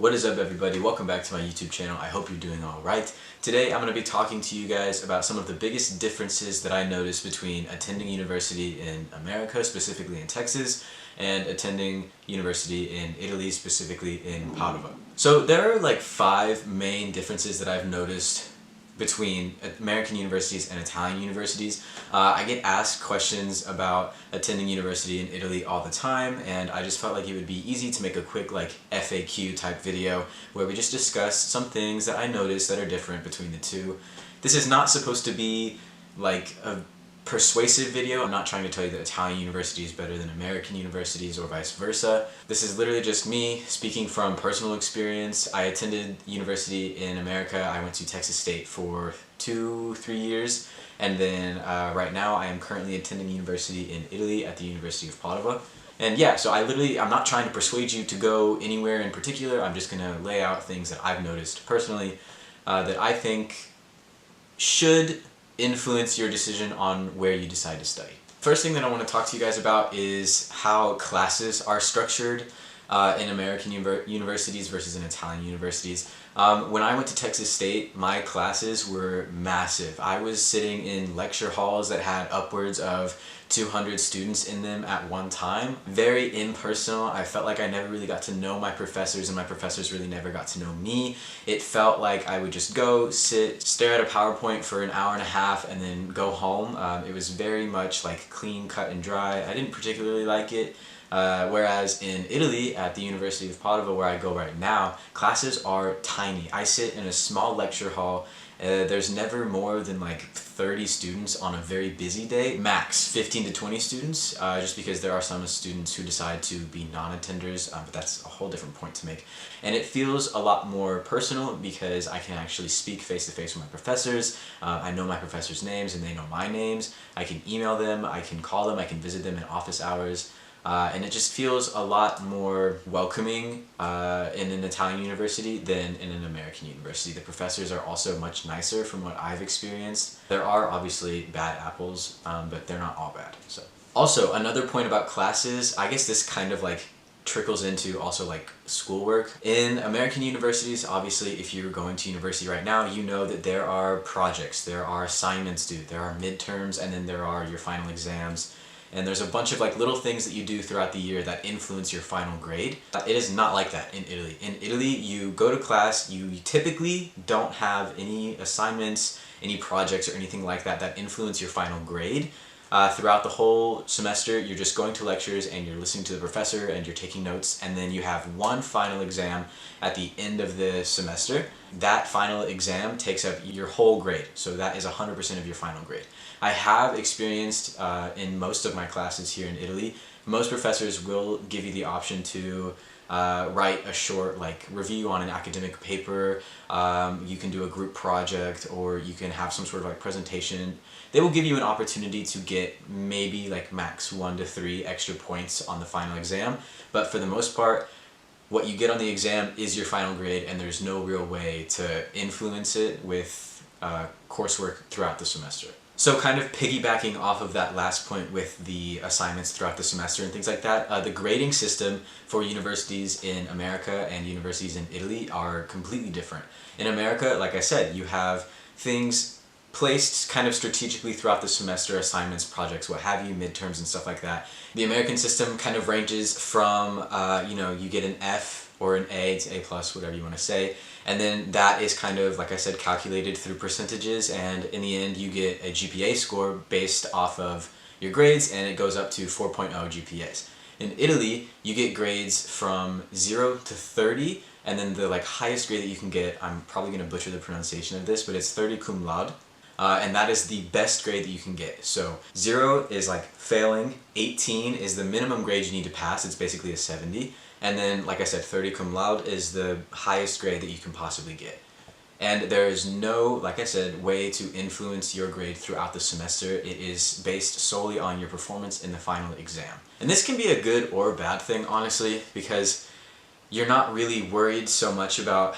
What is up, everybody? Welcome back to my YouTube channel. I hope you're doing all right. Today I'm going to be talking to you guys about some of the biggest differences that I noticed between attending university in America, specifically in Texas, and attending university in Italy, specifically in Padova. So there are like 5 main differences that I've noticed between American universities and Italian universities. I get asked questions about attending university in Italy all the time, and I just felt like it would be easy to make a quick like FAQ type video where we just discuss some things that I noticed that are different between the two. This is not supposed to be like a persuasive video. I'm not trying to tell you that Italian university is better than American universities or vice versa. This is literally just me speaking from personal experience. I attended university in America. I went to Texas State for 2-3 years, and then right now I am currently attending university in Italy at the University of Padova. And yeah, so I'm not trying to persuade you to go anywhere in particular. I'm just gonna lay out things that I've noticed personally that I think should influence your decision on where you decide to study. First thing that I want to talk to you guys about is how classes are structured in American universities versus in Italian universities. When I went to Texas State, my classes were massive. I was sitting in lecture halls that had upwards of 200 students in them at one time. Very impersonal. I felt like I never really got to know my professors, and my professors really never got to know me. It felt like I would just go, sit, stare at a PowerPoint for an hour and a half, and then go home. It was very much like clean, cut, and dry. I didn't particularly like it. Whereas in Italy, at the University of Padova, where I go right now, classes are tiny. I sit in a small lecture hall. There's never more than like 30 students on a very busy day, max 15 to 20 students, just because there are some students who decide to be non-attenders, but that's a whole different point to make. And it feels a lot more personal because I can actually speak face-to-face with my professors. I know my professors' names and they know my names. I can email them, I can call them, I can visit them in office hours. And it just feels a lot more welcoming in an Italian university than in an American university. The professors are also much nicer from what I've experienced. There are obviously bad apples, but they're not all bad. So, also, another point about classes, I guess this kind of like trickles into also like schoolwork. In American universities, obviously if you're going to university right now, you know that there are projects, there are assignments due, there are midterms, and then there are your final exams. And there's a bunch of like little things that you do throughout the year that influence your final grade. It is not like that in Italy. In Italy, you go to class, you typically don't have any assignments, any projects or anything like that that influence your final grade. Throughout the whole semester, you're just going to lectures and you're listening to the professor and you're taking notes, and then you have one final exam at the end of the semester. That final exam takes up your whole grade, so that is 100% of your final grade. I have experienced in most of my classes here in Italy, most professors will give you the option to write a short like review on an academic paper. You can do a group project, or you can have some sort of like presentation. They will give you an opportunity to get maybe like max 1 to 3 extra points on the final exam, but for the most part, what you get on the exam is your final grade, and there's no real way to influence it with coursework throughout the semester. So kind of piggybacking off of that last point with the assignments throughout the semester and things like that, the grading system for universities in America and universities in Italy are completely different. In America, like I said, you have things placed kind of strategically throughout the semester, assignments, projects, what have you, midterms and stuff like that. The American system kind of ranges from, you get an F or an A to A+, whatever you want to say, and then that is kind of, like I said, calculated through percentages, and in the end you get a GPA score based off of your grades, and it goes up to 4.0 GPAs. In Italy, you get grades from 0 to 30, and then the like highest grade that you can get, I'm probably going to butcher the pronunciation of this, but it's 30 cum laude. And that is the best grade that you can get. So 0 is like failing, 18 is the minimum grade you need to pass, it's basically a 70, and then like I said, 30 cum laude is the highest grade that you can possibly get. And there is no, like I said, way to influence your grade throughout the semester. It is based solely on your performance in the final exam. And this can be a good or bad thing, honestly, because you're not really worried so much about,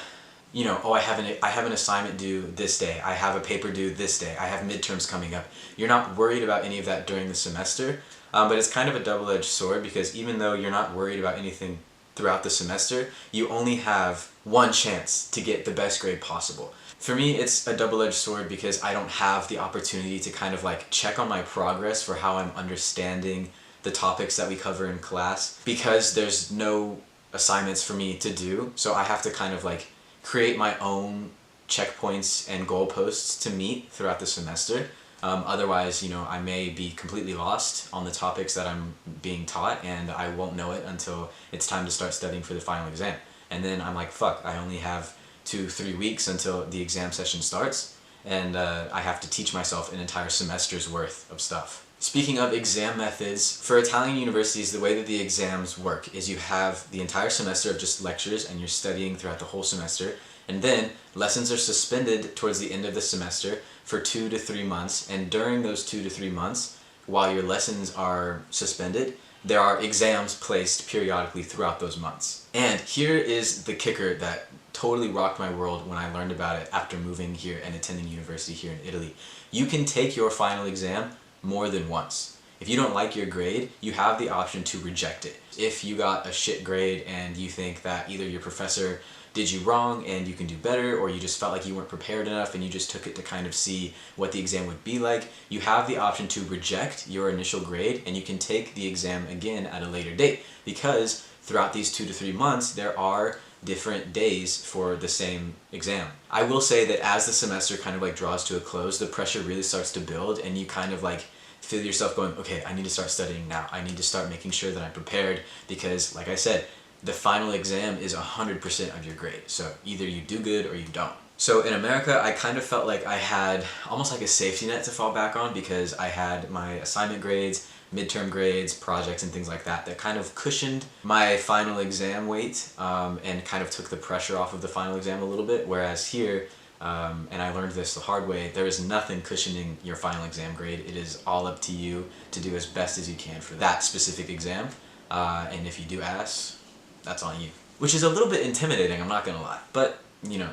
oh, I have an assignment due this day, I have a paper due this day, I have midterms coming up. You're not worried about any of that during the semester, but it's kind of a double-edged sword, because even though you're not worried about anything throughout the semester, you only have one chance to get the best grade possible. For me, it's a double-edged sword because I don't have the opportunity to kind of like check on my progress for how I'm understanding the topics that we cover in class, because there's no assignments for me to do. So I have to kind of like create my own checkpoints and goalposts to meet throughout the semester. Otherwise, I may be completely lost on the topics that I'm being taught, and I won't know it until it's time to start studying for the final exam. And then I'm like, fuck, I only have 2-3 weeks until the exam session starts, and I have to teach myself an entire semester's worth of stuff. Speaking of exam methods, for Italian universities, the way that the exams work is you have the entire semester of just lectures and you're studying throughout the whole semester, and then lessons are suspended towards the end of the semester for 2 to 3 months, and during those 2 to 3 months, while your lessons are suspended, there are exams placed periodically throughout those months. And here is the kicker that totally rocked my world when I learned about it after moving here and attending university here in Italy. You can take your final exam more than once. If you don't like your grade, you have the option to reject it. If you got a shit grade and you think that either your professor did you wrong and you can do better, or you just felt like you weren't prepared enough and you just took it to kind of see what the exam would be like, you have the option to reject your initial grade and you can take the exam again at a later date, because throughout these 2 to 3 months there are different days for the same exam. I will say that as the semester kind of like draws to a close, the pressure really starts to build and you kind of like feel yourself going, okay, I need to start studying now. I need to start making sure that I'm prepared, because like I said, the final exam is 100% of your grade. So either you do good or you don't. So in America, I kind of felt like I had almost like a safety net to fall back on, because I had my assignment grades, midterm grades, projects, and things like that that kind of cushioned my final exam weight and kind of took the pressure off of the final exam a little bit. Whereas here, and I learned this the hard way, there is nothing cushioning your final exam grade. It is all up to you to do as best as you can for that specific exam. And if you do ass, that's on you. Which is a little bit intimidating, I'm not gonna lie. But,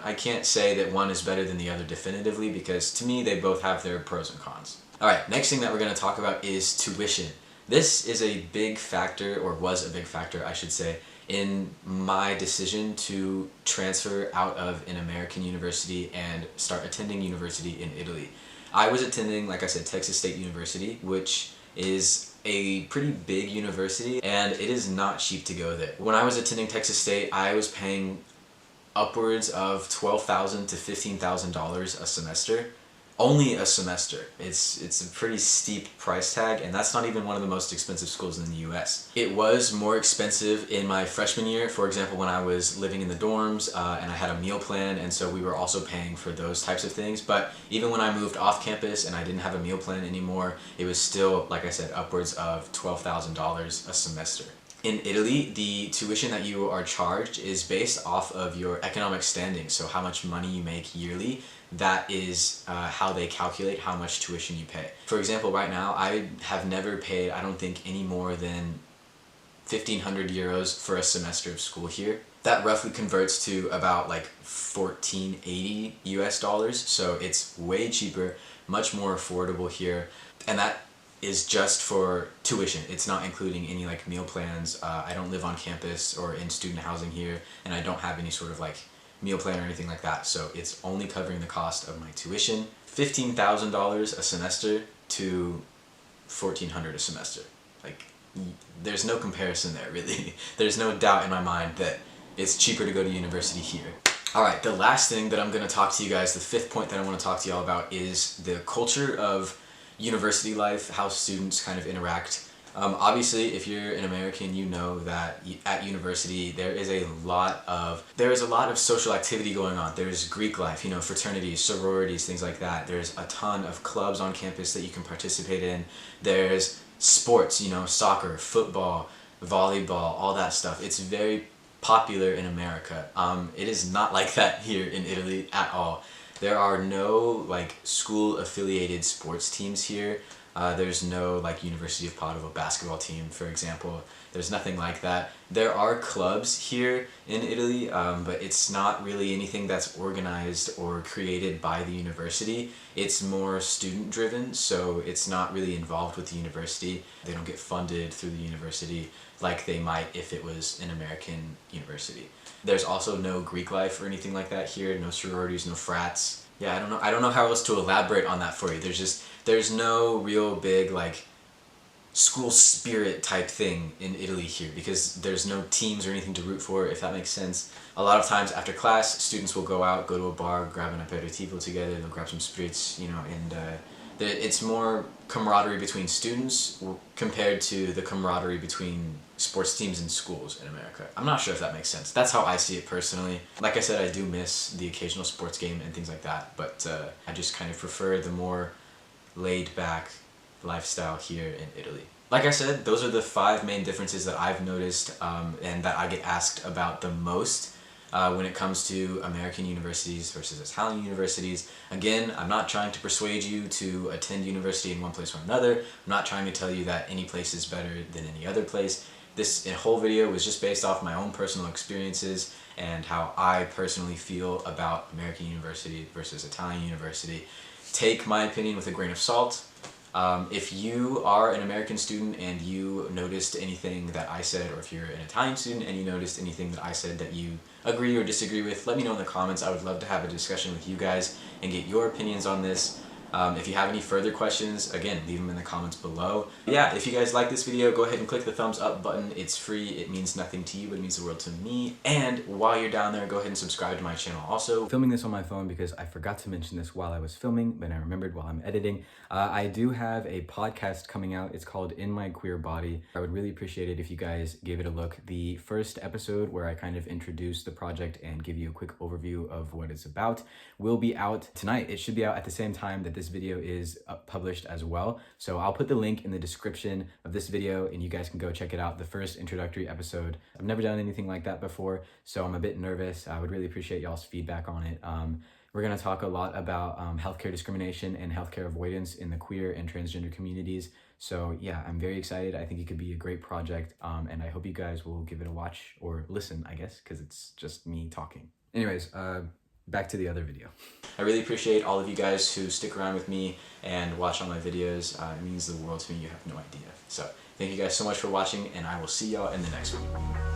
I can't say that one is better than the other definitively, because to me they both have their pros and cons. Alright, next thing that we're gonna talk about is tuition. This is a big factor, or was a big factor, I should say, in my decision to transfer out of an American university and start attending university in Italy. I was attending, like I said, Texas State University, which is a pretty big university, and it is not cheap to go there. When I was attending Texas State, I was paying upwards of $12,000 to $15,000 a semester. Only a semester. It's a pretty steep price tag, and that's not even one of the most expensive schools in the US. It was more expensive in my freshman year, for example, when I was living in the dorms and I had a meal plan, and so we were also paying for those types of things. But even when I moved off campus and I didn't have a meal plan anymore, it was still, like I said, upwards of $12,000 a semester. In Italy, the tuition that you are charged is based off of your economic standing, so how much money you make yearly. That is how they calculate how much tuition you pay. For example, right now, I have never paid, I don't think, any more than 1,500 euros for a semester of school here. That roughly converts to about like $14.80 US, so it's way cheaper, much more affordable here, and that is just for tuition. It's not including any like meal plans. I don't live on campus or in student housing here, and I don't have any sort of like meal plan or anything like that, so it's only covering the cost of my tuition. $15,000 a semester to $1,400 a semester. Like, there's no comparison there, really. There's no doubt in my mind that it's cheaper to go to university here. Alright, the last thing that I'm going to talk to you guys, the fifth point that I want to talk to y'all about, is the culture of university life, how students kind of interact. Obviously, if you're an American, you know that at university there is a lot of social activity going on. There's Greek life, fraternities, sororities, things like that. There's a ton of clubs on campus that you can participate in. There's sports, soccer, football, volleyball, all that stuff. It's very popular in America. It is not like that here in Italy at all. There are no school affiliated sports teams here. There's no University of Padua basketball team, for example. There's nothing like that. There are clubs here in Italy, but it's not really anything that's organized or created by the university. It's more student driven, so it's not really involved with the university. They don't get funded through the university like they might if it was an American university. There's also no Greek life or anything like that here, no sororities, no frats. Yeah, I don't know how else to elaborate on that for you. There's no real big like school spirit type thing in Italy here because there's no teams or anything to root for, if that makes sense. A lot of times after class, students will go out, go to a bar, grab an aperitivo together, they'll grab some spritz, and it's more camaraderie between students compared to the camaraderie between sports teams and schools in America. I'm not sure if that makes sense. That's how I see it personally. Like I said, I do miss the occasional sports game and things like that, but I just kind of prefer the more laid back lifestyle here in Italy. Like I said, those are the 5 main differences that I've noticed and that I get asked about the most when it comes to American universities versus Italian universities. Again, I'm not trying to persuade you to attend university in one place or another. I'm not trying to tell you that any place is better than any other place. This whole video was just based off my own personal experiences and how I personally feel about American university versus Italian university. Take my opinion with a grain of salt. If you are an American student and you noticed anything that I said, or if you're an Italian student and you noticed anything that I said that you agree or disagree with, let me know in the comments. I would love to have a discussion with you guys and get your opinions on this. If you have any further questions, again, leave them in the comments below. Yeah, if you guys like this video, go ahead and click the thumbs up button. It's free. It means nothing to you, but it means the world to me. And while you're down there, go ahead and subscribe to my channel also. Filming this on my phone because I forgot to mention this while I was filming, but I remembered while I'm editing. I do have a podcast coming out. It's called In My Queer Body. I would really appreciate it if you guys gave it a look. The first episode where I kind of introduce the project and give you a quick overview of what it's about will be out tonight. It should be out at the same time that this video is published as well. So I'll put the link in the description of this video and you guys can go check it out, the first introductory episode. I've never done anything like that before, so I'm a bit nervous. I would really appreciate y'all's feedback on it. We're going to talk a lot about healthcare discrimination and healthcare avoidance in the queer and transgender communities. So yeah, I'm very excited. I think it could be a great project, and I hope you guys will give it a watch or listen, I guess, because it's just me talking. Anyways, back to the other video. I really appreciate all of you guys who stick around with me and watch all my videos. It means the world to me. You have no idea. So thank you guys so much for watching, and I will see y'all in the next one.